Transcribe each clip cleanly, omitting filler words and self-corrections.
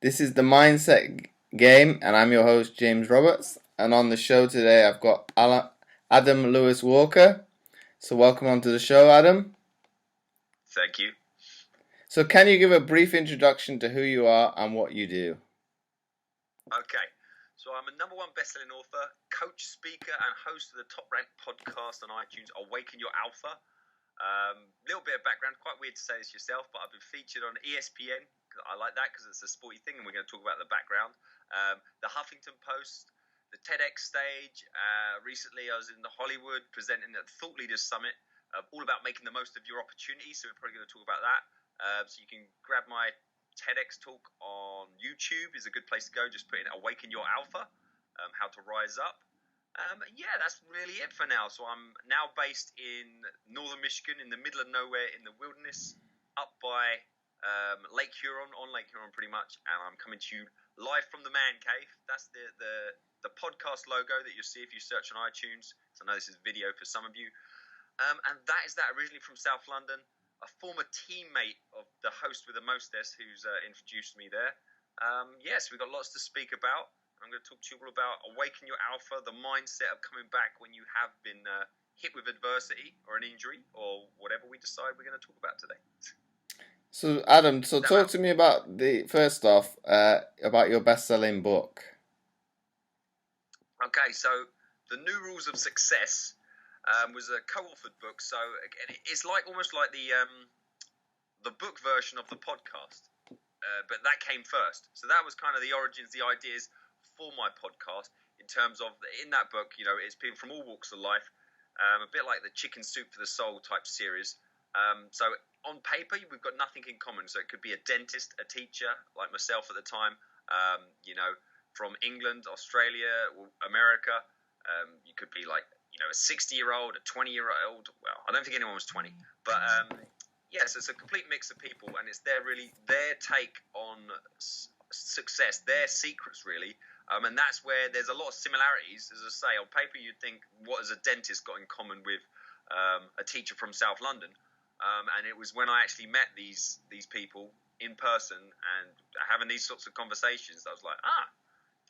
This is the Mindset Game, and I'm your host, James Roberts. And on the show today, I've got Adam Lewis Walker. So, welcome onto the show, Adam. Thank you. So, can you give a brief introduction to who you are and what you do? Okay. So, I'm a number one best-selling author, coach, speaker, and host of the top-ranked podcast on iTunes, Awaken Your Alpha. Little bit of background, quite weird to say this yourself, but I've been featured on ESPN. I like that because it's a sporty thing, and we're going to talk about the background. The Huffington Post, the TEDx stage. Recently, I was in the Hollywood presenting at the Thought Leaders Summit, all about making the most of your opportunities. So we're probably going to talk about that. So you can grab my TEDx talk on YouTube. Is a good place to go. Just put in Awaken Your Alpha, how to rise up. Yeah, that's really it for now. So I'm now based in northern Michigan, in the middle of nowhere, in the wilderness, up by Lake Huron, on Lake Huron pretty much, and I'm coming to you live from the Man Cave. That's the podcast logo that you'll see if you search on iTunes. So I know this is video for some of you. And that is that, originally from South London, a former teammate of the host with the mostest who's introduced me there. Yes, we've got lots to speak about. I'm going to talk to you all about Awaken Your Alpha, the mindset of coming back when you have been hit with adversity or an injury or whatever we decide we're going to talk about today. So, Adam, talk to me about first off, about your best-selling book. Okay, so The New Rules of Success was a co-authored book. So again, it's almost like the book version of the podcast, but that came first. So that was kind of the origins, the ideas for my podcast. In terms of, in that book, it's people from all walks of life, a bit like the Chicken Soup for the Soul type series. So on paper, we've got nothing in common. So it could be a dentist, a teacher, like myself at the time, from England, Australia, America. You could be like, a 60-year-old, a 20-year-old. Well, I don't think anyone was 20. But, yes, it's a complete mix of people. And it's their take on success, their secrets, really. And that's where there's a lot of similarities. As I say, on paper, you'd think, what has a dentist got in common with a teacher from South London? And it was when I actually met these people in person and having these sorts of conversations that I was like,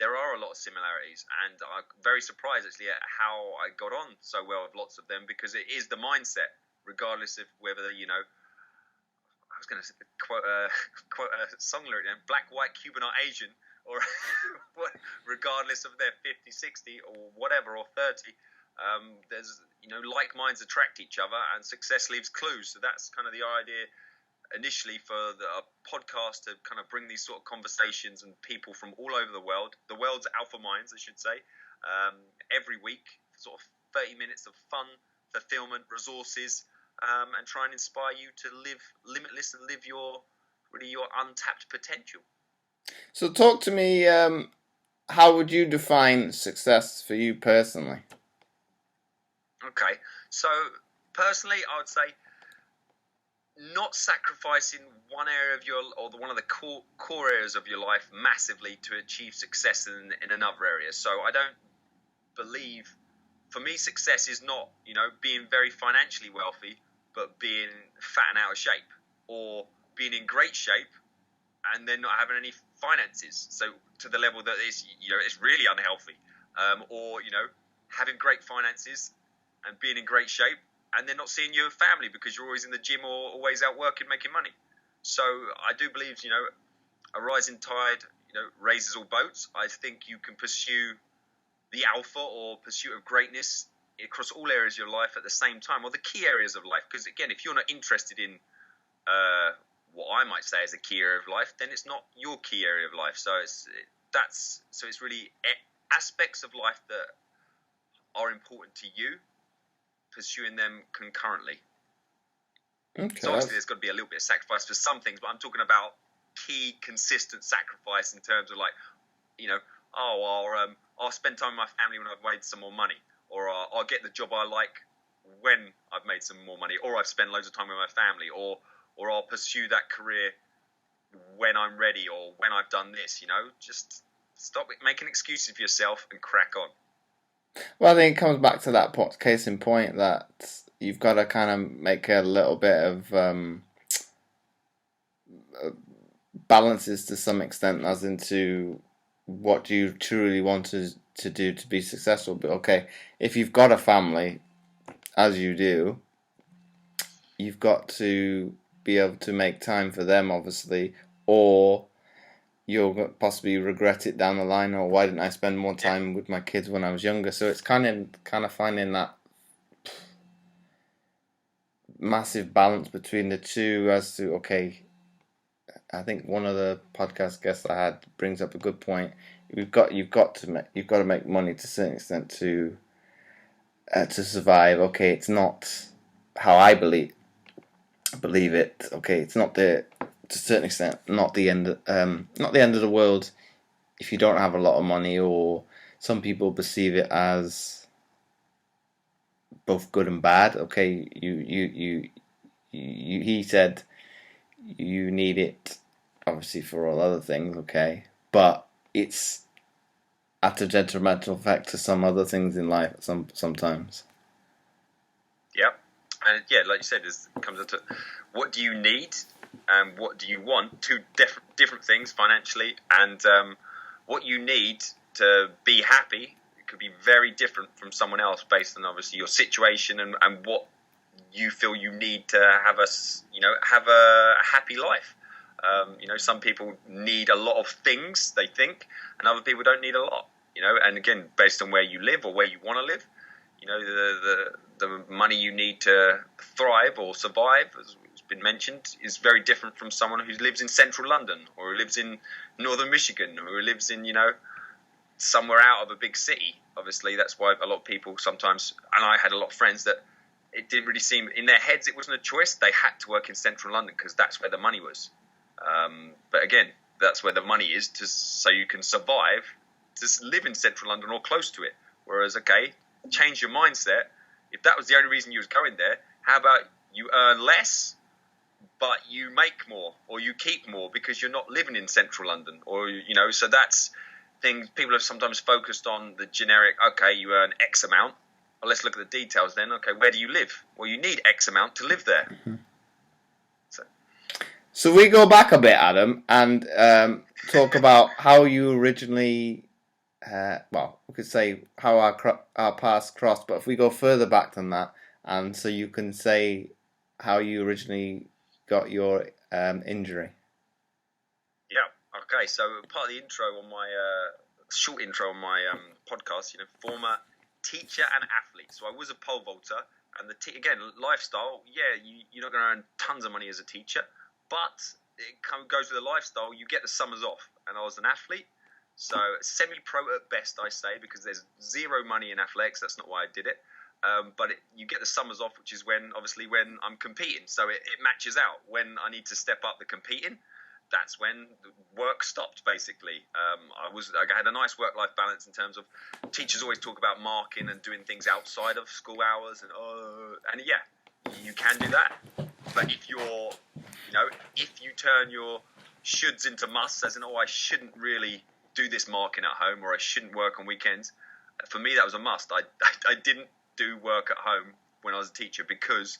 there are a lot of similarities. And I'm very surprised actually at how I got on so well with lots of them, because it is the mindset, regardless of whether, I was going to quote a song lyric, black, white, Cuban, or Asian, or regardless of their 50, 60, or whatever, or 30. There's, like minds attract each other, and success leaves clues. So that's kind of the idea initially for a podcast, to kind of bring these sort of conversations and people from all over the world's alpha minds, I should say, every week, sort of 30 minutes of fun, fulfillment, resources, and try and inspire you to live limitless and live your untapped potential. So talk to me, how would you define success for you personally? Okay, so personally, I would say not sacrificing one area of one of the core areas of your life massively to achieve success in another area. So I don't believe, for me, success is not, being very financially wealthy, but being fat and out of shape, or being in great shape and then not having any finances. So to the level that it's really unhealthy, or, having great finances and being in great shape, and then not seeing your family because you're always in the gym or always out working, making money. So I do believe, a rising tide, raises all boats. I think you can pursue the alpha or pursuit of greatness across all areas of your life at the same time, or the key areas of life. Because again, if you're not interested in what I might say is a key area of life, then it's not your key area of life. So it's really aspects of life that are important to you, pursuing them concurrently. Okay. So obviously there's got to be a little bit of sacrifice for some things, but I'm talking about key, consistent sacrifice in terms of like, I'll spend time with my family when I've made some more money, or I'll get the job I like when I've made some more money, or I've spent loads of time with my family, or I'll pursue that career when I'm ready, or when I've done this. Just stop making excuses for yourself and crack on. Well, I think it comes back to that case in point that you've got to kind of make a little bit of balances to some extent, as into what do you truly want to do to be successful. But okay, if you've got a family, as you do, you've got to be able to make time for them, obviously, or you'll possibly regret it down the line. Or why didn't I spend more time with my kids when I was younger? So it's kind of finding that massive balance between the two. As to, okay, I think one of the podcast guests I had brings up a good point. You've got to make money to a certain extent to survive. Okay, it's not how I believe it. Okay, it's not to a certain extent not the end of the world if you don't have a lot of money, or some people perceive it as both good and bad. Okay, he said you need it obviously for all other things. Okay, but it's at a detrimental effect to some other things in life sometimes. Yeah, and yeah, like you said, it comes into what do you need and what do you want. Two different things financially, and what you need to be happy. It could be very different from someone else based on obviously your situation and what you feel you need to have a happy life. Some people need a lot of things, they think, and other people don't need a lot. And again, based on where you live or where you want to live, the money you need to thrive or survive, as has been mentioned, is very different from someone who lives in central London or who lives in northern Michigan or who lives in, somewhere out of a big city. Obviously, that's why a lot of people sometimes, and I had a lot of friends that it didn't really seem, in their heads it wasn't a choice. They had to work in central London because that's where the money was. But again, that's where the money is, so you can survive, to live in central London or close to it. Whereas, okay, change your mindset. If that was the only reason you was going there, how about you earn less, but you make more, or you keep more because you're not living in central London, or so that's things people have sometimes focused on the generic. Okay, you earn X amount. Well, let's look at the details then. Okay, where do you live? Well, you need X amount to live there. Mm-hmm. So we go back a bit, Adam, and talk about how you originally. We could say how our paths crossed, but if we go further back than that, and so you can say how you originally got your injury. Yeah. Okay. So part of the intro on my short intro on my podcast, former teacher and athlete. So I was a pole vaulter, and again, lifestyle. Yeah, you're not going to earn tons of money as a teacher, but it kind of goes with the lifestyle. You get the summers off, and I was an athlete. So semi-pro at best, I say, because there's zero money in athletics. That's not why I did it. But you get the summers off, which is when I'm competing. So it matches out. When I need to step up the competing, that's when the work stopped, basically. I had a nice work-life balance in terms of teachers always talk about marking and doing things outside of school hours. And yeah, you can do that. But if if you turn your shoulds into musts, as in, I shouldn't really do this marking at home, or I shouldn't work on weekends. For me, that was a must. I didn't do work at home when I was a teacher because,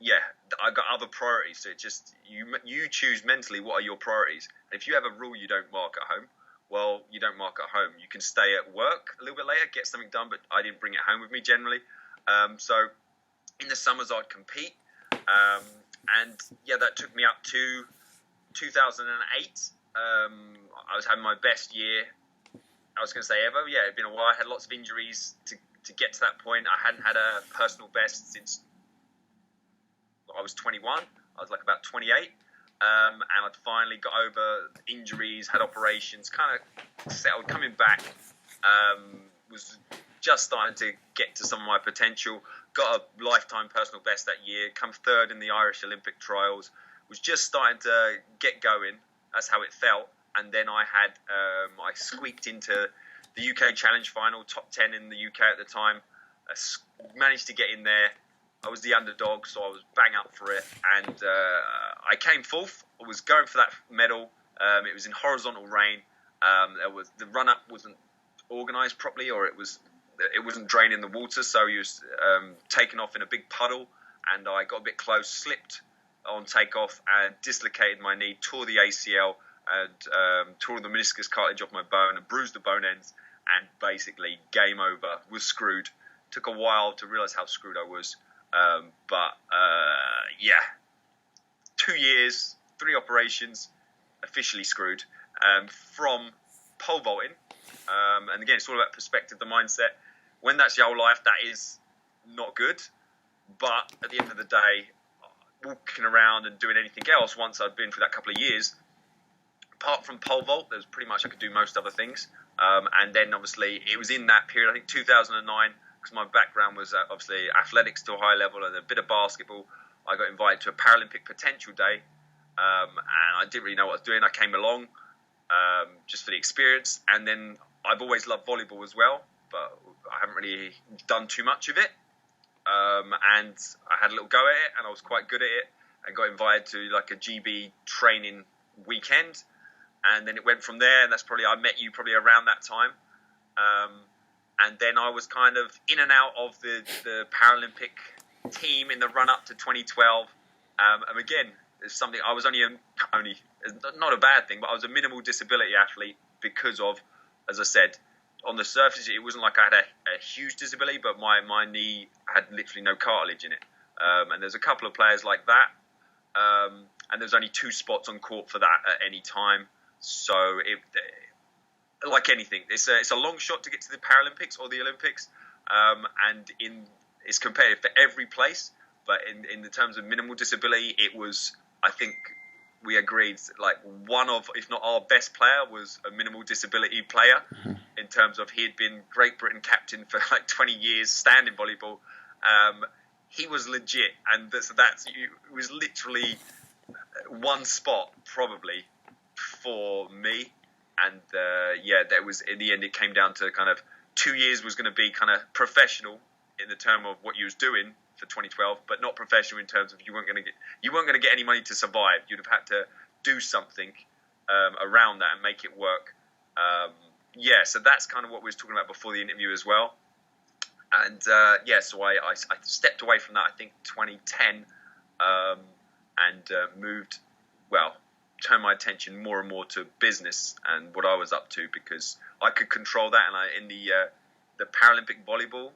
I got other priorities. So it just, you choose mentally what are your priorities. And if you have a rule you don't mark at home, well, you don't mark at home. You can stay at work a little bit later, get something done, but I didn't bring it home with me generally. So in the summers I'd compete. That took me up to 2008. I was having my best year, I was going to say ever. Yeah, it'd been a while. I had lots of injuries to get to that point. I hadn't had a personal best since I was 21. I was like about 28. And I'd finally got over injuries, had operations, kind of settled, coming back. Was just starting to get to some of my potential. Got a lifetime personal best that year. Come third in the Irish Olympic trials. Was just starting to get going. That's how it felt. And then I squeaked into the UK Challenge Final, top 10 in the UK at the time. Managed to get in there. I was the underdog, so I was bang up for it. And I came fourth. I was going for that medal. It was in horizontal rain. The run-up wasn't organised properly, or it wasn't draining the water, so he was taken off in a big puddle. And I got a bit close, slipped on takeoff, and dislocated my knee, tore the ACL. and tore the meniscus cartilage off my bone and bruised the bone ends, and basically game over. Was screwed. Took a while to realise how screwed I was, but 2 years, 3 operations, officially screwed from pole vaulting. And again, it's all about perspective, the mindset. When that's your whole life, that is not good. But at the end of the day, walking around and doing anything else, once I'd been through that couple of years, apart from pole vault, there's pretty much I could do most other things. And then obviously it was in that period, I think 2009, because my background was obviously athletics to a high level and a bit of basketball. I got invited to a Paralympic Potential Day, and I didn't really know what I was doing. I came along just for the experience, and then I've always loved volleyball as well, but I haven't really done too much of it. And I had a little go at it, and I was quite good at it, and got invited to like a GB training weekend, and then it went from there. And that's probably I met you probably around that time, and then I was kind of in and out of the Paralympic team in the run up to 2012. And again, it's something I was only not a bad thing, but I was a minimal disability athlete because of, as I said, on the surface it wasn't like I had a huge disability, but my knee had literally no cartilage in it. And there's a couple of players like that, and there's only 2 spots on court for that at any time. So like anything, it's a long shot to get to the Paralympics or the Olympics, and it's competitive for every place. But in the terms of minimal disability, it was, I think we agreed, like one of, if not our best player was a minimal disability player. Mm-hmm. In terms of he had been Great Britain captain for like 20 years, standing volleyball. He was legit, and it was literally one spot probably for me. And that was, in the end, it came down to kind of 2 years was going to be kind of professional in the term of what you was doing for 2012, but not professional in terms of you weren't going to get any money to survive. You'd have had to do something around that and make it work. So that's kind of what we was talking about before the interview as well. And so I stepped away from that, I think 2010, and turned my attention more and more to business and what I was up to, because I could control that. And in the Paralympic volleyball,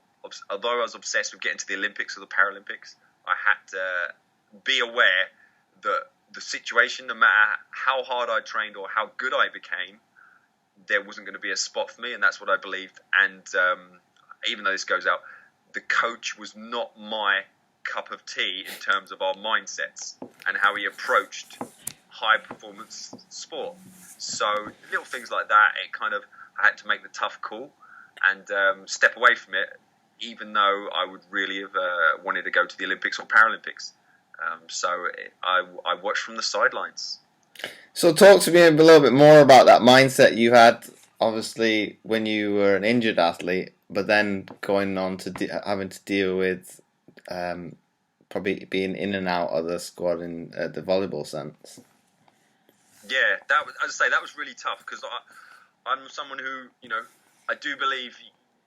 although I was obsessed with getting to the Olympics or the Paralympics, I had to be aware that the situation, no matter how hard I trained or how good I became, there wasn't going to be a spot for me, and that's what I believed. And even though this goes out, the coach was not my cup of tea in terms of our mindsets and how he approached high performance sport. So little things like that, I had to make the tough call and step away from it, even though I would really have wanted to go to the Olympics or Paralympics. I watched from the sidelines. So talk to me a little bit more about that mindset you had, obviously, when you were an injured athlete, but then going on to having to deal with probably being in and out of the squad in the volleyball sense. Yeah, as I say, that was really tough, because I'm someone who, I do believe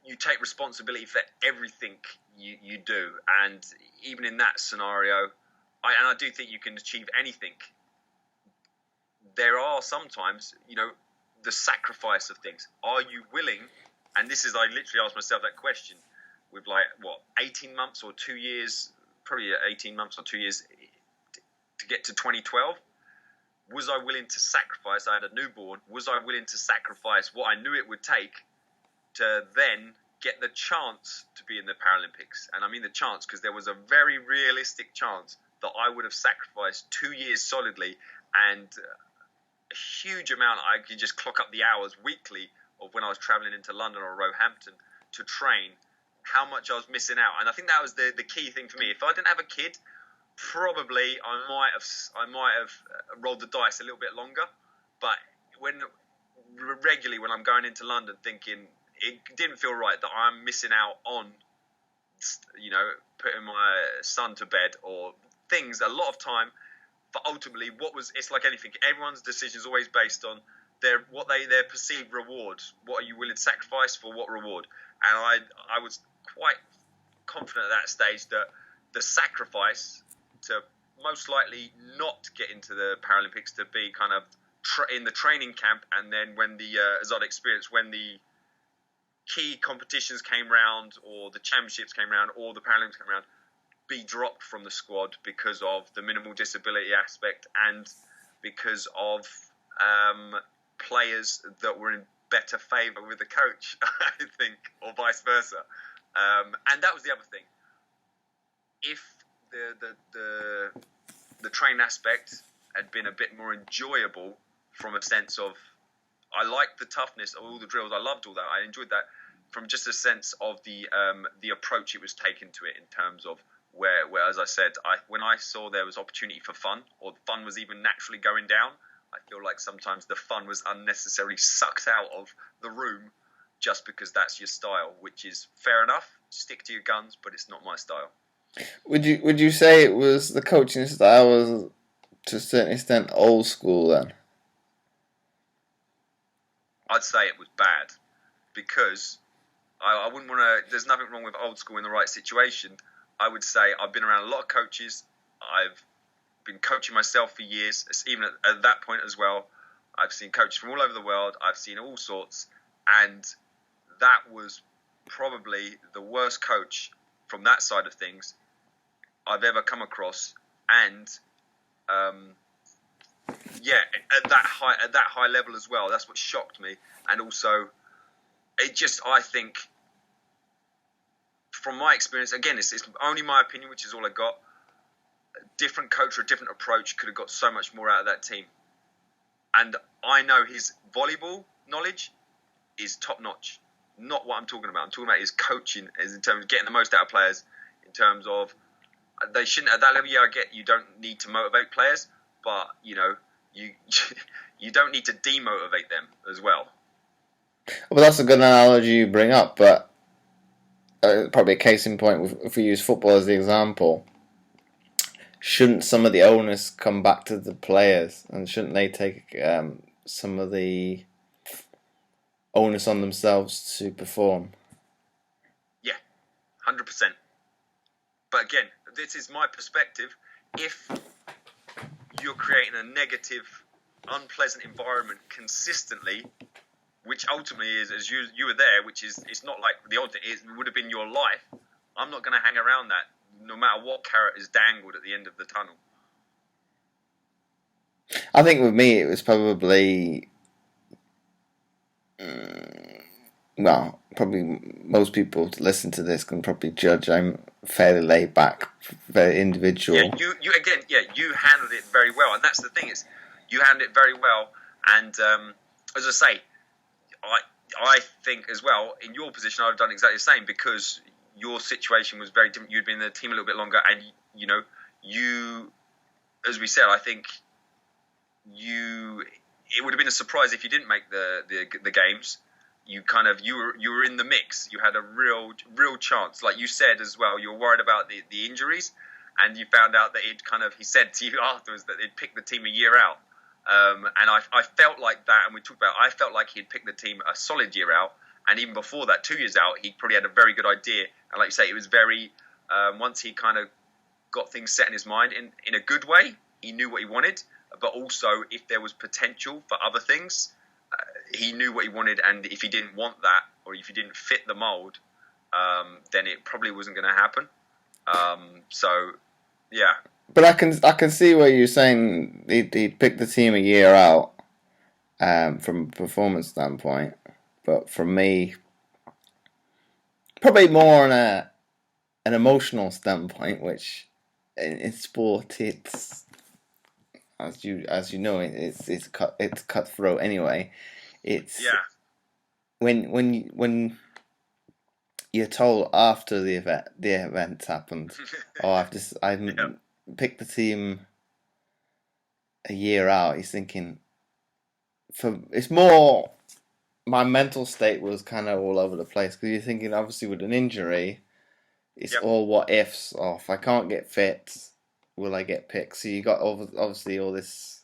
you take responsibility for everything you do, and even in that scenario, I do think you can achieve anything. There are sometimes, the sacrifice of things. Are you willing? And this is, I literally asked myself that question with 18 months or 2 years, probably 18 months or 2 years to get to 2012. Was I willing to sacrifice? I had a newborn. Was I willing to sacrifice what I knew it would take to then get the chance to be in the Paralympics? And I mean the chance, because there was a very realistic chance that I would have sacrificed 2 years solidly, and a huge amount. I could just clock up the hours weekly of when I was traveling into London or Roehampton to train, how much I was missing out. And I think that was the key thing for me. If I didn't have a kid, probably I might have rolled the dice a little bit longer. But regularly when I'm going into London, thinking it didn't feel right that I'm missing out on, putting my son to bed or things a lot of time. But ultimately, it's like anything. Everyone's decision is always based on their perceived reward. What are you willing to sacrifice for what reward? And I was quite confident at that stage that the sacrifice to most likely not get into the Paralympics, to be kind of in the training camp, and then when the as I'd experienced when the key competitions came round, or the championships came round, or the Paralympics came round, be dropped from the squad because of the minimal disability aspect and because of players that were in better favour with the coach, I think, or vice versa. And that was the other thing. If the train aspect had been a bit more enjoyable, from a sense of, I liked the toughness of all the drills, I loved all that, I enjoyed that, from just a sense of the approach it was taken to it, in terms of where as I said, when I saw there was opportunity for fun, or fun was even naturally going down, I feel like sometimes the fun was unnecessarily sucked out of the room just because that's your style, which is fair enough. Stick to your guns, but it's not my style. Would you say it was the coaching style was to a certain extent old school then? I'd say it was bad, because I wouldn't want to. There's nothing wrong with old school in the right situation. I would say I've been around a lot of coaches. I've been coaching myself for years, even at that point as well. I've seen coaches from all over the world. I've seen all sorts, and that was probably the worst coach from that side of things I've ever come across. And at that high level as well. That's what shocked me, and also I think, from my experience, again, it's only my opinion, which is all I got. A different coach or a different approach could have got so much more out of that team. And I know his volleyball knowledge is top notch. Not what I'm talking about. I'm talking about his coaching, as in terms of getting the most out of players. In terms of, they shouldn't, at that level. Yeah, I get you don't need to motivate players, but you don't need to demotivate them as well. Well, that's a good analogy you bring up, but probably a case in point, if we use football as the example, shouldn't some of the onus come back to the players, and shouldn't they take some of the onus on themselves to perform? Yeah, 100%. But again, this is my perspective. If you're creating a negative, unpleasant environment consistently, which ultimately is, as you were there, which is, it's not like the odd thing, it would have been your life. I'm not going to hang around that, no matter what carrot is dangled at the end of the tunnel. I think with me, it was probably, well, probably most people to listen to this can probably judge I'm fairly laid back, very individual. Yeah, you handled it very well, and that's the thing, is you handled it very well. And as I say, I think as well, in your position, I'd have done exactly the same, because your situation was very different. You'd been in the team a little bit longer, and you, as we said, I think it would have been a surprise if you didn't make the games. You were in the mix. You had a real chance, like you said as well. You were worried about the injuries, and you found out that he said to you afterwards that they'd picked the team a year out. And I felt like that, and we talked about, I felt like he'd picked the team a solid year out, and even before that, 2 years out, he probably had a very good idea. And like you say, it was very, once he kind of got things set in his mind in a good way, he knew what he wanted, but also if there was potential for other things, he knew what he wanted, and if he didn't want that, or if he didn't fit the mould, then it probably wasn't going to happen. So, yeah. But I can see where you're saying he picked the team a year out, from a performance standpoint. But from me, probably more on an emotional standpoint, which in sport, it's, as you know, it's cutthroat anyway. It's when you're told after the event happened, I picked the team a year out. He's thinking, it's more, my mental state was kind of all over the place, because you're thinking, obviously with an injury, it's all what ifs. Or if I can't get fit, will I get picked? So you got obviously all this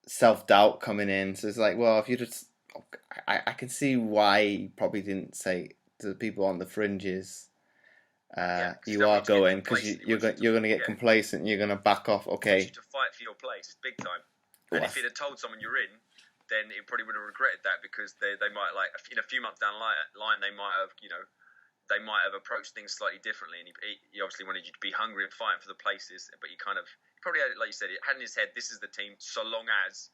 self-doubt coming in. So it's like, well, if you just, I can see why you probably didn't say to the people on the fringes, you are going, because you're going to get complacent. You're going to back off. Okay, to fight for your place, big time. And if he'd have told someone you're in, then he probably would have regretted that, because they might, like, in a few months down the line, they might have, they might have approached things slightly differently. And he obviously wanted you to be hungry and fighting for the places, but he probably had, like you said, it had in his head, this is the team, so long as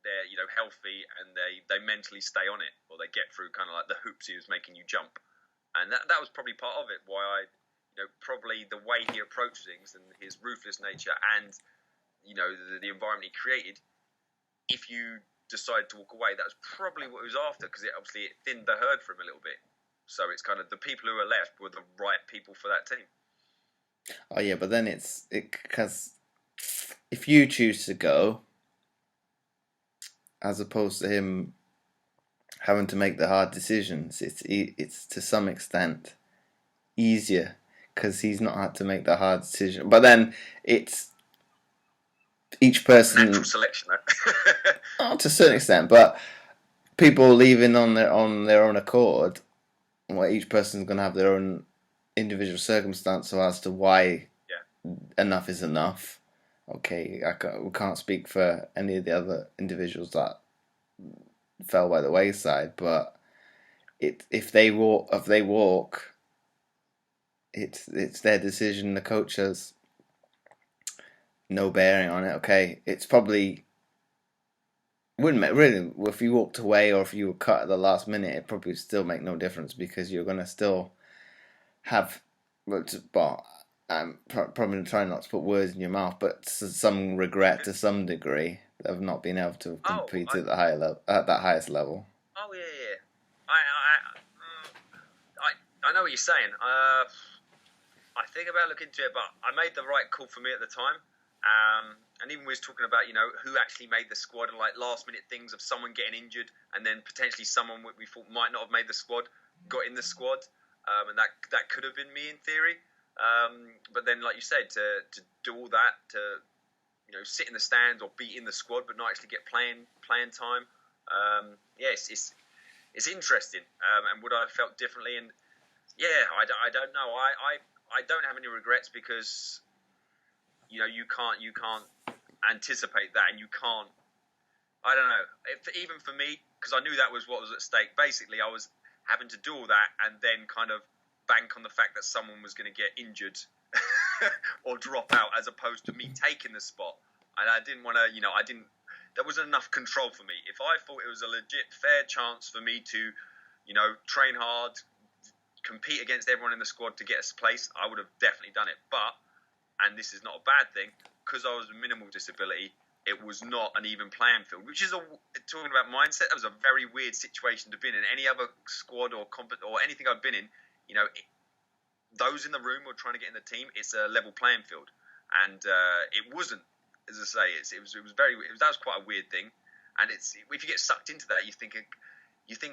they're, healthy and they mentally stay on it, or they get through kind of like the hoops he was making you jump. And that was probably part of it, why probably the way he approached things and his ruthless nature and, the environment he created, if you decided to walk away, that was probably what he was after, because it thinned the herd for him a little bit. So it's kind of the people who are left were the right people for that team. Oh yeah, but then because if you choose to go, as opposed to him having to make the hard decisions, it's to some extent easier because he's not had to make the hard decision. But then it's each person, natural selection, to a certain extent, but people leaving on their own accord. Well, each person's going to have their own individual circumstance as to why enough is enough. Okay, we can't speak for any of the other individuals that fell by the wayside, but if they walk, it's their decision. The coach has no bearing on it. Okay, it's probably wouldn't really, if you walked away or if you were cut at the last minute, it probably still make no difference, because you're gonna still have, but I'm probably trying not to put words in your mouth, but some regret to some degree of not being able to compete at that highest level. Oh yeah. I know what you're saying. I think about looking into it, but I made the right call for me at the time. And even we was talking about, who actually made the squad, and like last minute things of someone getting injured, and then potentially someone we thought might not have made the squad got in the squad, and that could have been me in theory. But then, like you said, to do all that, to sit in the stands or be in the squad, but not actually get playing time. Yes, it's interesting. And would I have felt differently? And yeah, I don't know. I don't have any regrets, because you can't anticipate that, and you can't. I don't know. Even for me, because I knew that was what was at stake. Basically, I was having to do all that and then kind of bank on the fact that someone was going to get injured or drop out, as opposed to me taking the spot. And I didn't want to, there wasn't enough control for me. If I thought it was a legit fair chance for me to, train hard, compete against everyone in the squad to get us a place, I would have definitely done it. But, and this is not a bad thing, because I was a minimal disability, it was not an even playing field, which is talking about mindset. That was a very weird situation to be in. Any other squad or anything I've been in, those in the room were trying to get in the team. It's a level playing field, and it wasn't. As I say, that was quite a weird thing. And if you get sucked into that, you think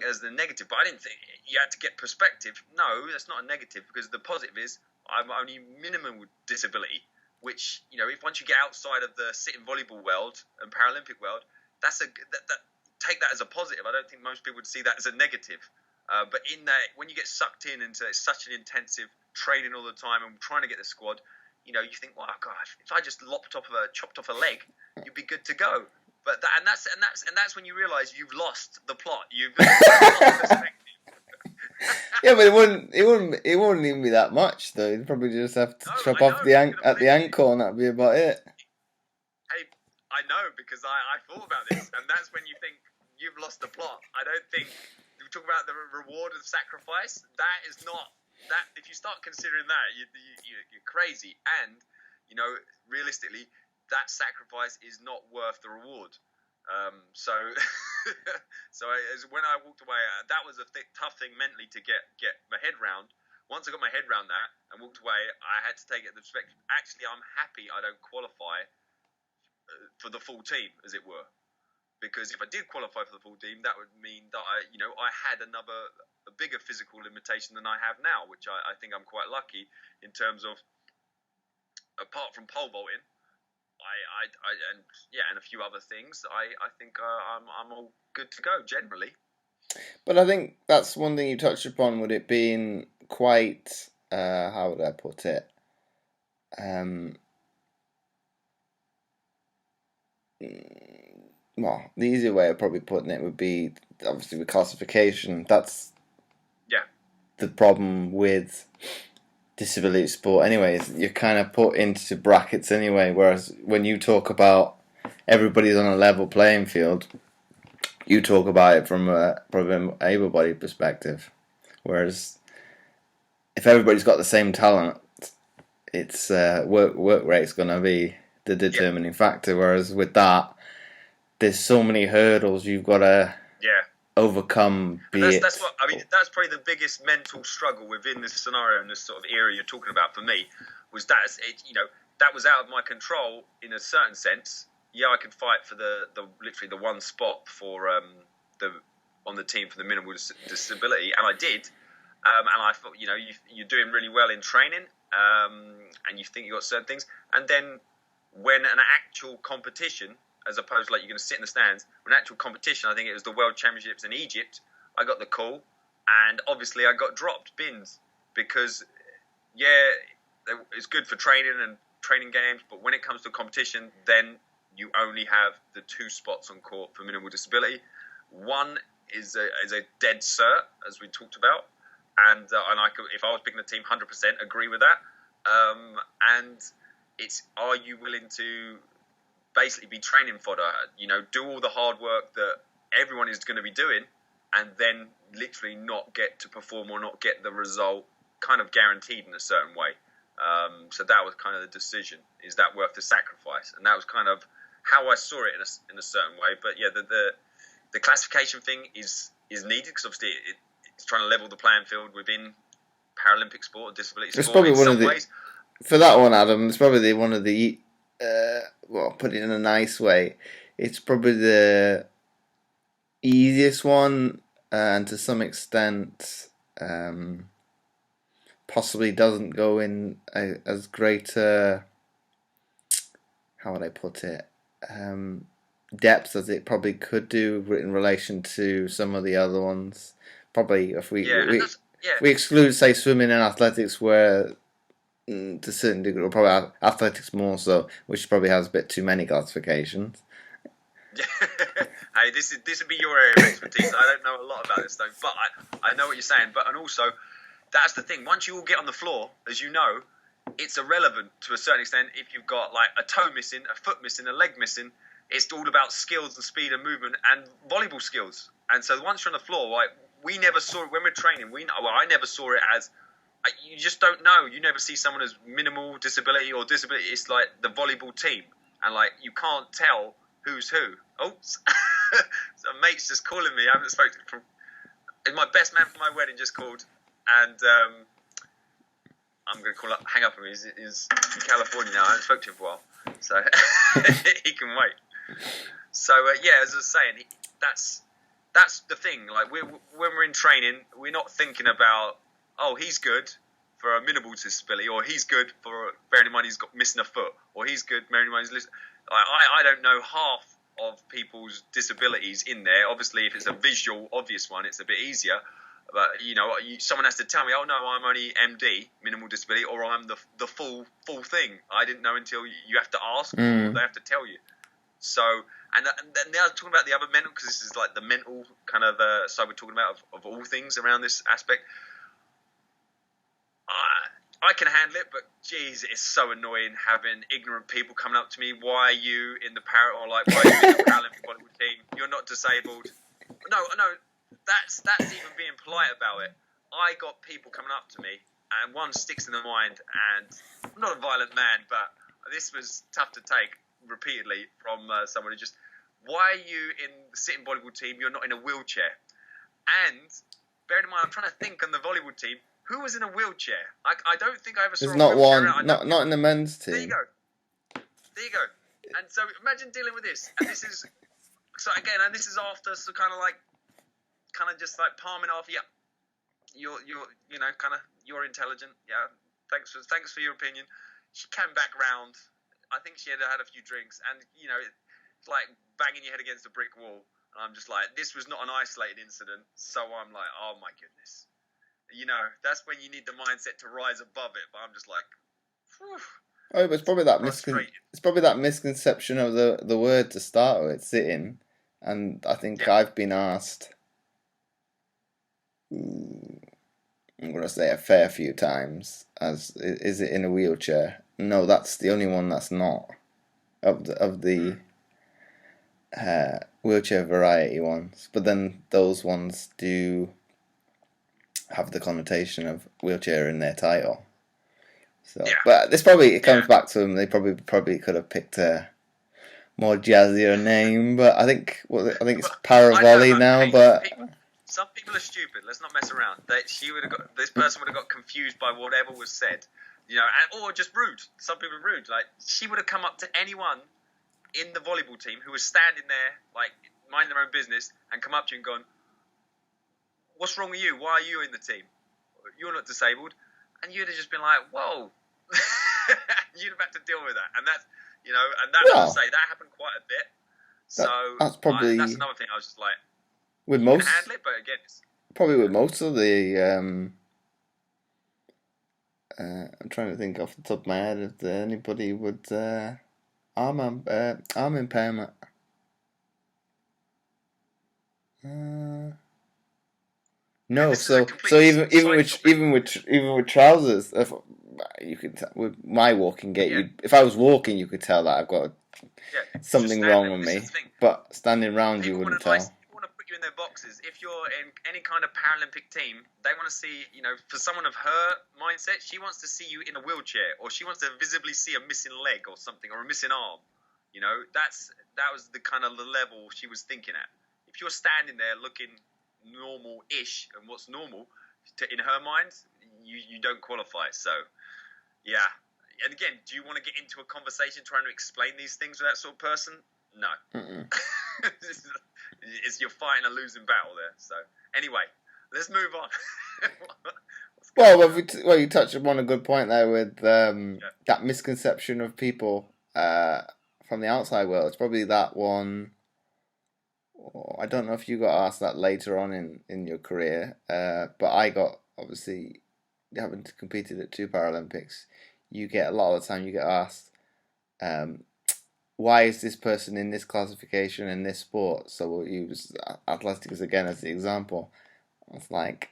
as the negative. But I didn't think you had to get perspective. No, that's not a negative, because the positive is I'm only minimal disability. Which, if once you get outside of the sitting volleyball world and Paralympic world, take that as a positive. I don't think most people would see that as a negative. But in that, when you get sucked in into such an intensive training all the time and trying to get the squad, you think, well, gosh, if I just chopped off a leg, you'd be good to go. But that's when you realise you've lost the plot. You've lost the perspective. Yeah, but it wouldn't even be that much though. You'd probably just have to chop off at the ankle, and that'd be about it. Hey, I know, because I thought about this, and that's when you think you've lost the plot. I don't think we talk about the reward of sacrifice. That is not that. If you start considering that, you're crazy. And realistically, that sacrifice is not worth the reward. So when I walked away, that was a tough thing mentally to get my head round. Once I got my head round that and walked away, I had to take it the perspective. Actually, I'm happy I don't qualify for the full team, as it were, because if I did qualify for the full team, that would mean that I had a bigger physical limitation than I have now, which I think I'm quite lucky in terms of, apart from pole vaulting. And a few other things. I think I'm all good to go generally. But I think that's one thing you touched upon, with it being quite, how would I put it? well, the easier way of probably putting it would be obviously with classification. That's the problem with disability sport. Anyways, you're kind of put into brackets anyway. Whereas when you talk about everybody's on a level playing field, you talk about it from a probably an able-bodied perspective. Whereas if everybody's got the same talent, it's work rate's going to be the determining factor. Whereas with that, there's so many hurdles you've got to overcome. That's what I mean. That's probably the biggest mental struggle within this scenario and this sort of era you're talking about for me was that that was out of my control in a certain sense. Yeah, I could fight for the literally the one spot for on the team for the minimal disability, and I did. And I thought, you're doing really well in training, and you think you got certain things, and then when an actual competition, as opposed to like you're going to sit in the stands, when actual competition, I think it was the World Championships in Egypt, I got the call, and obviously I got dropped bins because it's good for training and training games, but when it comes to competition, then you only have the 2 spots on court for minimal disability. One is a dead cert, as we talked about. And I could, if I was picking the team, 100% agree with that. And it's, are you willing to basically be training fodder? Do all the hard work that everyone is going to be doing, and then literally not get to perform or not get the result kind of guaranteed in a certain way. So that was kind of the decision. Is that worth the sacrifice? And that was kind of how I saw it in a certain way. But yeah, the classification thing is needed because obviously it's trying to level the playing field within Paralympic sport, disability sport. It's probably in one some of the ways. For that one, Adam. It's probably one of the put it in a nice way. It's probably the easiest one, and to some extent, possibly doesn't go in as great. How would I put it? Depth as it probably could do in relation to some of the other ones. Probably if we exclude, say, swimming and athletics, where to a certain degree, or probably athletics more so, which probably has a bit too many classifications. Hey, this would be your area of expertise. I don't know a lot about this stuff, but I know what you're saying. And also, that's the thing. Once you all get on the floor, as you know, it's irrelevant to a certain extent if you've got like a toe missing, a foot missing, a leg missing. It's all about skills and speed and movement and volleyball skills. And so once you're on the floor, like we never saw it when we're training. I never saw it as you just don't know. You never see someone as minimal disability or disability. It's like the volleyball team, and like you can't tell who's who. Oh, so mate's just calling me. I haven't spoken from. My best man for my wedding just called, and I'm going to hang up on him. He's in California now. I haven't spoken to him for a while, so he can wait. So as I was saying, that's the thing. Like when we're in training, we're not thinking about he's good for a minimal disability, or he's good for bearing in mind he's got missing a foot, or he's good bearing in mind he's I don't know half of people's disabilities in there. Obviously, if it's a visual, obvious one, it's a bit easier. But someone has to tell me, no, I'm only MD, minimal disability, or I'm the full thing. I didn't know until you have to ask, or they have to tell you. So, and now talking about the other mental, because this is like the mental kind of side we're talking about of all things around this aspect. I can handle it, but geez, it's so annoying having ignorant people coming up to me. Why are you in the why are you in the Paralympic volleyball team? You're not disabled. No, that's even being polite about it. I got people coming up to me, and one sticks in the mind, and I'm not a violent man, but this was tough to take repeatedly from someone who just, why are you in the sitting volleyball team? You're not in a wheelchair. And bearing in mind, I'm trying to think on the volleyball team, who was in a wheelchair? I don't think I ever saw. There's not one. Not in the men's team. There you go. And so imagine dealing with this. And this is and this is after kind of just like palming off. Yeah, you're you're intelligent. Yeah, thanks for your opinion. She came back round. I think she had a few drinks, and it's like banging your head against a brick wall. And I'm just like, this was not an isolated incident. So I'm like, oh my goodness. That's when you need the mindset to rise above it. But I'm just like, whew, but it's probably that misconception of the word to start with, sitting. and I think Yeah. I've been asked, I'm going to say a fair few times, is it in a wheelchair? No, that's the only one that's not of the wheelchair variety ones. But then those ones do have the connotation of wheelchair in their title. So, Yeah. but it comes back to them. They probably could have picked a more jazzier name, but I think it's Paravolley now. Hey, but some people are stupid. Let's not mess around. This person would have got confused by whatever was said, or just rude. Some people are rude. Like, she would have come up to anyone in the volleyball team who was standing there, like, minding their own business, and come up to you and gone, "What's wrong with you? Why are you in the team? You're not disabled." And you'd have just been like, "Whoa." You'd have had to deal with that, and that's as I say, that happened quite a bit. That's probably that's another thing. I was just like, with most handle it, but again, probably with most of the I'm trying to think off the top of my head if anybody would arm impairment. No, so even with trousers, you could with my walking gait. If I was walking, you could tell that I've got something wrong with me. But standing round, you wouldn't tell. People want to put you in their boxes. If you're in any kind of Paralympic team, they want to see, for someone of her mindset, she wants to see you in a wheelchair, or she wants to visibly see a missing leg or something, or a missing arm. That was the kind of the level she was thinking at. If you're standing there looking normal-ish, and what's normal in her mind, you don't qualify. So, yeah. And again, do you want to get into a conversation trying to explain these things with that sort of person? No. You're fighting a losing battle there. So, anyway, let's move on. You touched upon a good point there with that misconception of people from the outside world. It's probably that one. I don't know if you got asked that later on in your career, but I got, obviously, having competed at 2 Paralympics, you get a lot of the time you get asked, why is this person in this classification in this sport? So we'll use athletics again as the example. It's like,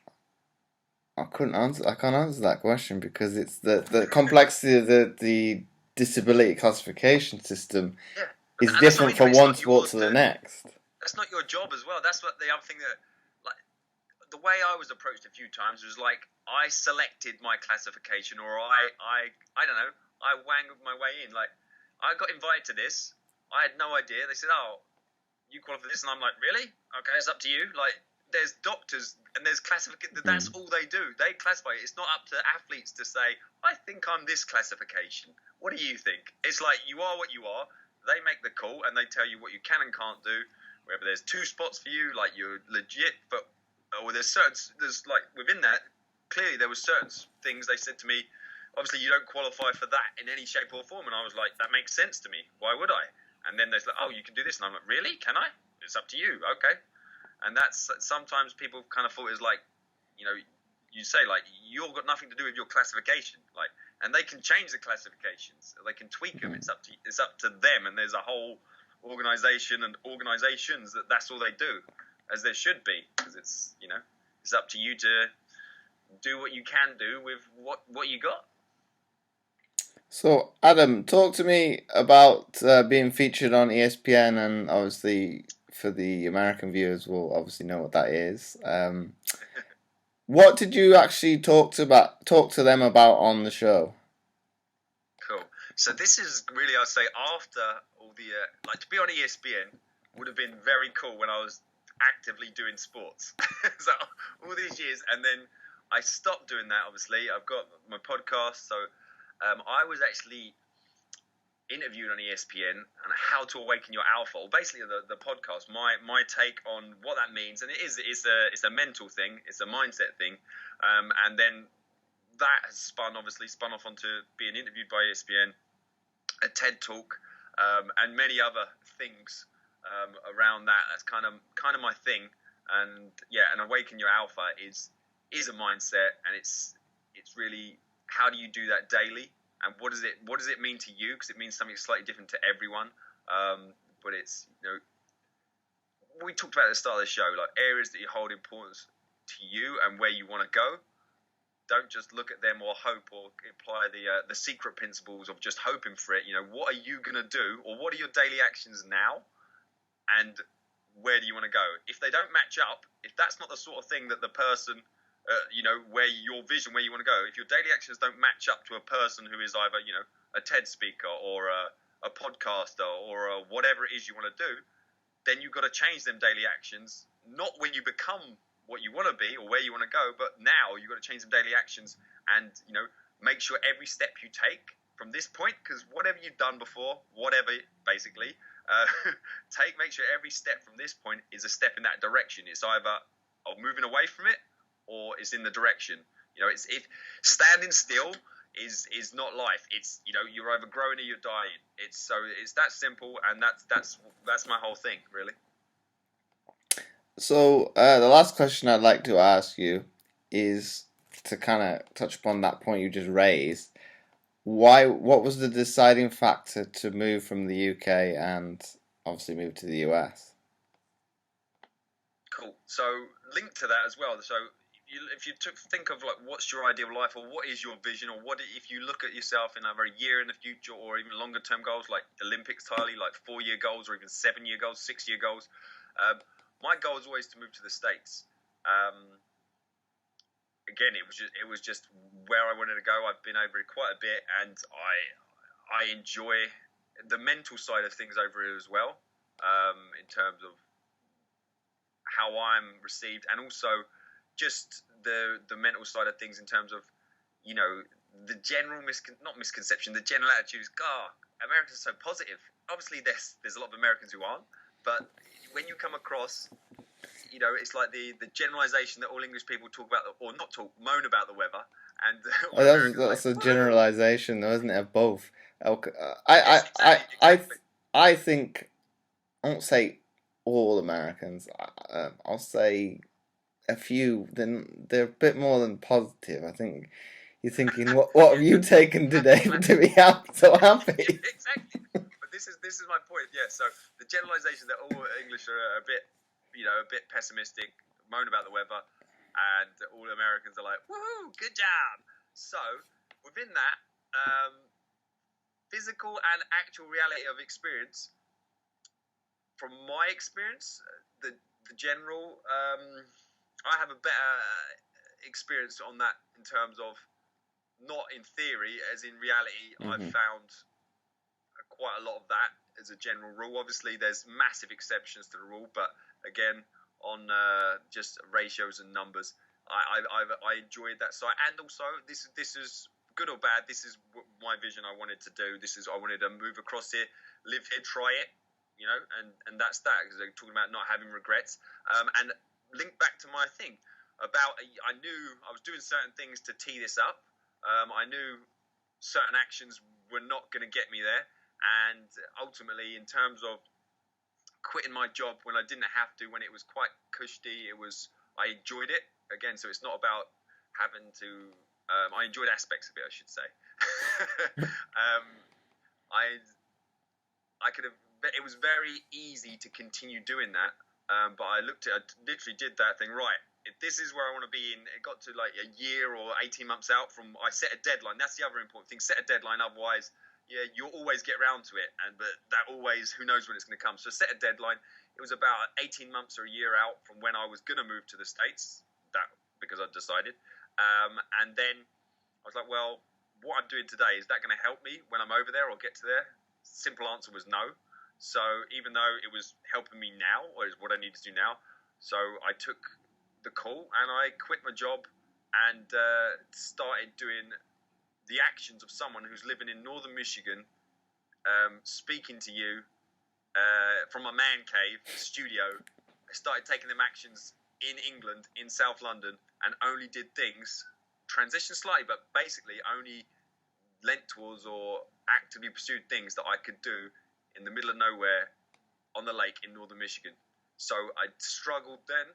I can't answer that question because it's the complexity of the disability classification system is different from one sport to the next. That's not your job as well. That's what the other thing that, like, the way I was approached a few times was like, I selected my classification, or I don't know, I wangled my way in. Like, I got invited to this. I had no idea. They said, "Oh, you qualify for this," and I'm like, "Really? Okay, it's up to you." Like, there's doctors and there's classification. That's all they do. They classify it. It's not up to athletes to say, "I think I'm this classification. What do you think?" It's like, you are what you are. They make the call and they tell you what you can and can't do. Whether there's 2 spots for you, like, you're legit, or there's like, within that, clearly there was certain things they said to me, obviously you don't qualify for that in any shape or form, and I was like, that makes sense to me. Why would I? And then there's like, "Oh, you can do this," and I'm like, "Really? Can I?" It's up to you. Okay. And that's, sometimes people kind of thought it was like, you say, like, you've got nothing to do with your classification, like, and they can change the classifications, they can tweak them. It's up to them, and there's a whole organization and organizations that's all they do, as there should be, because it's it's up to you to do what you can do with what you got. So, Adam, talk to me about being featured on ESPN, and obviously for the American viewers will obviously know what that is. What did you actually talk to them about on the show? Cool. So this is really, I'd say, after all the like, to be on ESPN would have been very cool when I was actively doing sports. So all these years, and then I stopped doing that. Obviously, I've got my podcast, so I was actually interviewed on ESPN on How to Awaken Your Alpha, or basically the podcast, my take on what that means. And it's a mental thing, it's a mindset thing, and then that has spun off onto being interviewed by ESPN, a TED Talk, and many other things around that. That's kind of my thing. And yeah, and Awaken Your Alpha is a mindset, and it's really, how do you do that daily, and what does it mean to you? Because it means something slightly different to everyone. But it's, we talked about at the start of the show, like areas that you hold importance to you and where you want to go. Don't just look at them or hope or apply the secret principles of just hoping for it. You know, what are you going to do, or what are your daily actions now, and where do you want to go? If they don't match up, if that's not the sort of thing that the person, where your vision, where you want to go, if your daily actions don't match up to a person who is either, a TED speaker or a podcaster or whatever it is you want to do, then you've got to change them daily actions, not when you become what you want to be or where you want to go, but now you've got to change some daily actions and, make sure every step you take from this point, because whatever you've done before, whatever, basically, make sure every step from this point is a step in that direction. It's either moving away from it or it's in the direction. If standing still is not life. It's, you're either growing or you're dying. It's that simple, and that's my whole thing, really. So the last question I'd like to ask you is to kind of touch upon that point you just raised. What was the deciding factor to move from the UK and obviously move to the US? Cool. So linked to that as well. So if you think of like what's your ideal life, or what is your vision, or what if you look at yourself in a year in the future, or even longer term goals like Olympics, Tylee, like 4-year goals, or even 7-year goals, 6-year goals. My goal is always to move to the States. Again, it was just where I wanted to go. I've been over it quite a bit, and I enjoy the mental side of things over here as well, in terms of how I'm received, and also just the mental side of things in terms of, the general not misconception, the general attitude is, God, Americans are so positive. Obviously, there's a lot of Americans who aren't, but when you come across, it's like the generalization that all English people talk about, or not talk, moan about the weather. And that's a generalization, though, isn't it? Both. Okay. Exactly. I think, I won't say all Americans. I'll say a few. Then they're a bit more than positive. I think you're thinking, what have you taken today to be so happy? Yeah, exactly. But this is my point. Yeah. So the generalization that all English are a bit pessimistic, moan about the weather, and all Americans are like, woohoo, good job. So within that, physical and actual reality of experience, from my experience, the general, I have a better experience on that in terms of, not in theory, as in reality. Mm-hmm. I've found quite a lot of that as a general rule. Obviously, there's massive exceptions to the rule, but again, on just ratios and numbers, I enjoyed that side. And also, this is good or bad. This is my vision. I wanted to do. I wanted to move across here, live here, try it, and that's that. Because they're talking about not having regrets. And link back to my thing about, I knew I was doing certain things to tee this up. I knew certain actions were not going to get me there. And ultimately, in terms of quitting my job when I didn't have to, when it was quite cushy, I enjoyed it. Again, so it's not about having to, I enjoyed aspects of it, I should say. I could have, it was very easy to continue doing that. But I literally did that thing, right, if this is where I want to be in, it got to like a year or 18 months out from, I set a deadline. That's the other important thing, set a deadline, otherwise, yeah, you'll always get round to it, but that always, who knows when it's going to come. So set a deadline. It was about 18 months or a year out from when I was going to move to the States, because I decided. And then I was like, well, what I'm doing today, is that going to help me when I'm over there or get to there? Simple answer was no. So even though it was helping me now, or is what I need to do now, so I took the call and I quit my job and started doing the actions of someone who's living in northern Michigan, speaking to you from a man cave studio. I started taking them actions in England, in South London, and only did things, transition slightly, but basically only lent towards or actively pursued things that I could do in the middle of nowhere on the lake in northern Michigan. So I struggled then,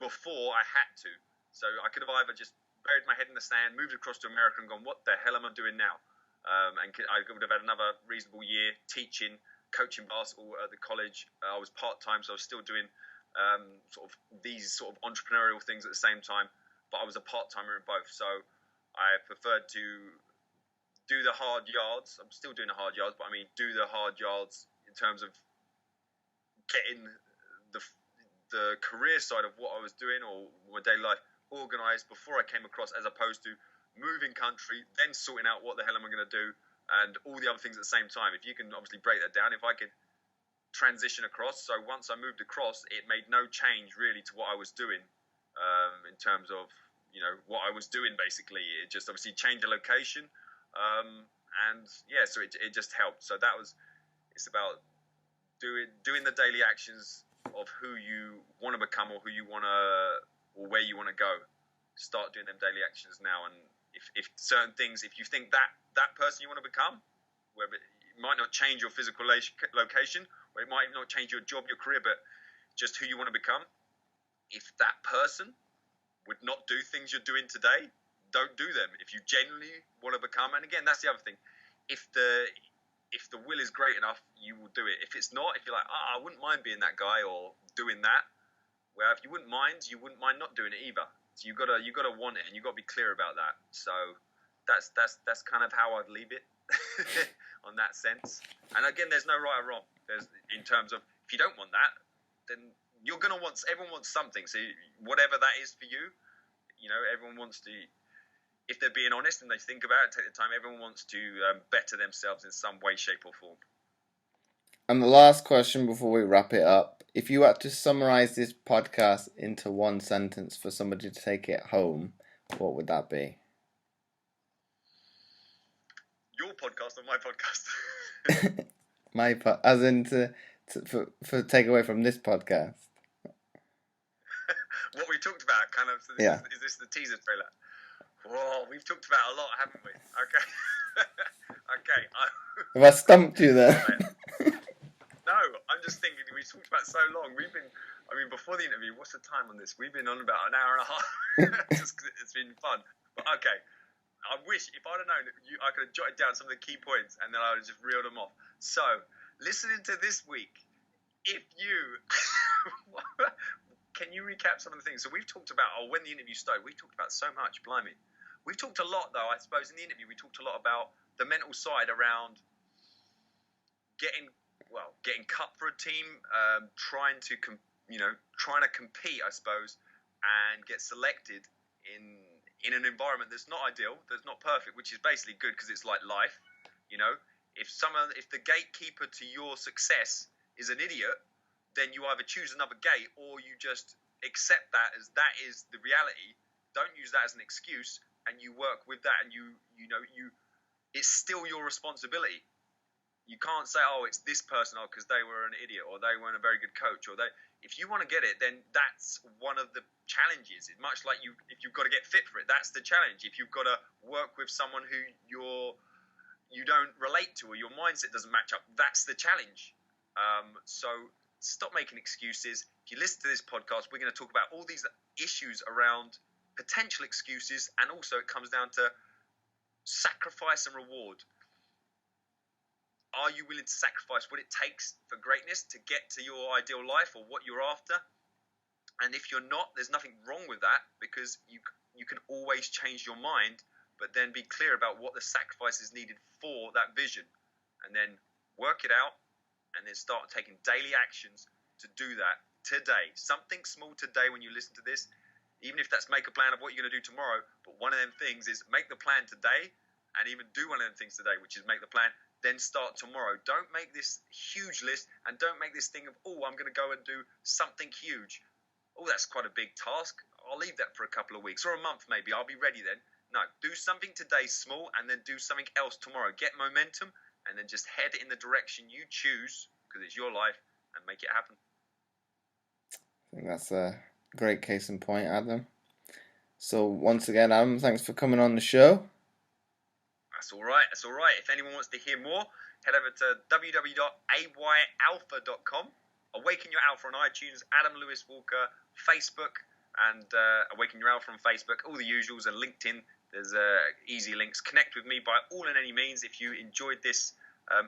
before I had to. So I could have either just buried my head in the sand, moved across to America and gone, what the hell am I doing now? And I would have had another reasonable year teaching, coaching basketball at the college. I was part-time, so I was still doing sort of these sort of entrepreneurial things at the same time, but I was a part-timer in both. So I preferred to do the hard yards. I'm still doing the hard yards, but I mean do the hard yards in terms of getting the career side of what I was doing or my daily life organised before I came across, as opposed to moving country, then sorting out what the hell am I going to do and all the other things at the same time. If you can obviously break that down, if I could transition across, so once I moved across, it made no change really to what I was doing in terms of, you know, what I was doing basically. It just obviously changed the location, and yeah, so it just helped. So it's about doing the daily actions of who you want to become or or where you want to go. Start doing them daily actions now, and if certain things, if you think that person you want to become, whether it might not change your physical location, or it might not change your job, your career, but just who you want to become. If that person would not do things you're doing today, don't do them. If you genuinely want to become, and again, that's the other thing. If the will is great enough, you will do it. If it's not, if you're like, I wouldn't mind being that guy or doing that, well, if you wouldn't mind not doing it either. So you gotta want it, and you gotta be clear about that. So that's kind of how I'd leave it on that sense. And again, there's no right or wrong. There's in terms of if you don't want that, then you're gonna want. Everyone wants something. So whatever that is for you, you know, everyone wants to. If they're being honest and they think about it, take the time, everyone wants to better themselves in some way, shape, or form. And the last question before we wrap it up, if you had to summarize this podcast into one sentence for somebody to take it home, what would that be? Your podcast or my podcast? As in for takeaway from this podcast. What we talked about, kind of. So is this the teaser trailer? Whoa, we've talked about a lot, haven't we? Okay. Okay. Have I stumped you there? No, I'm just thinking we talked about so long. Before the interview, what's the time on this? We've been on about an hour and a half. Just 'cause it's been fun. But okay, I wish, if I'd have known, I could have jotted down some of the key points and then I would have just reeled them off. So, listening to this week, if you... Can you recap some of the things? So we've talked about, when the interview started, we talked about so much, blimey. We've talked a lot, though, I suppose, in the interview, we talked a lot about the mental side around getting cut for a team, trying to compete, I suppose, and get selected in an environment that's not ideal, that's not perfect, which is basically good because it's like life, you know. If the gatekeeper to your success is an idiot, then you either choose another gate or you just accept that is the reality. Don't use that as an excuse, and you work with that, and it's still your responsibility. You can't say, it's this person, because they were an idiot, or they weren't a very good coach, if you want to get it, then that's one of the challenges. It's much like if you've got to get fit for it, that's the challenge. If you've got to work with someone who you don't relate to, or your mindset doesn't match up, that's the challenge. So stop making excuses. If you listen to this podcast, we're going to talk about all these issues around potential excuses, and also it comes down to sacrifice and reward. Are you willing to sacrifice what it takes for greatness to get to your ideal life or what you're after? And if you're not, there's nothing wrong with that, because you can always change your mind, but then be clear about what the sacrifice is needed for that vision, and then work it out, and then start taking daily actions to do that today. Something small today when you listen to this, even if that's make a plan of what you're going to do tomorrow, but one of them things is make the plan today, and even do one of them things today, which is make the plan, then start tomorrow. Don't make this huge list, and don't make this thing of, I'm going to go and do something huge. That's quite a big task. I'll leave that for a couple of weeks or a month maybe. I'll be ready then. No, do something today small, and then do something else tomorrow. Get momentum, and then just head in the direction you choose, because it's your life, and make it happen. I think that's a great case in point, Adam. So once again, Adam, thanks for coming on the show. That's all right. If anyone wants to hear more, head over to www.ayalpha.com. Awaken Your Alpha on iTunes, Adam Lewis Walker, Facebook, and Awaken Your Alpha on Facebook. All the usuals, and LinkedIn. There's easy links. Connect with me by all and any means. If you enjoyed this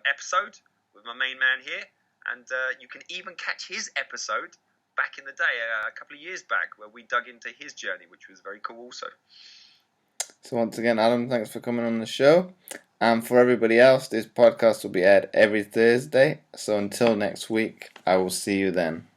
episode, with my main man here, and you can even catch his episode back in the day, a couple of years back, where we dug into his journey, which was very cool also. So once again, Adam, thanks for coming on the show. And for everybody else, this podcast will be aired every Thursday. So until next week, I will see you then.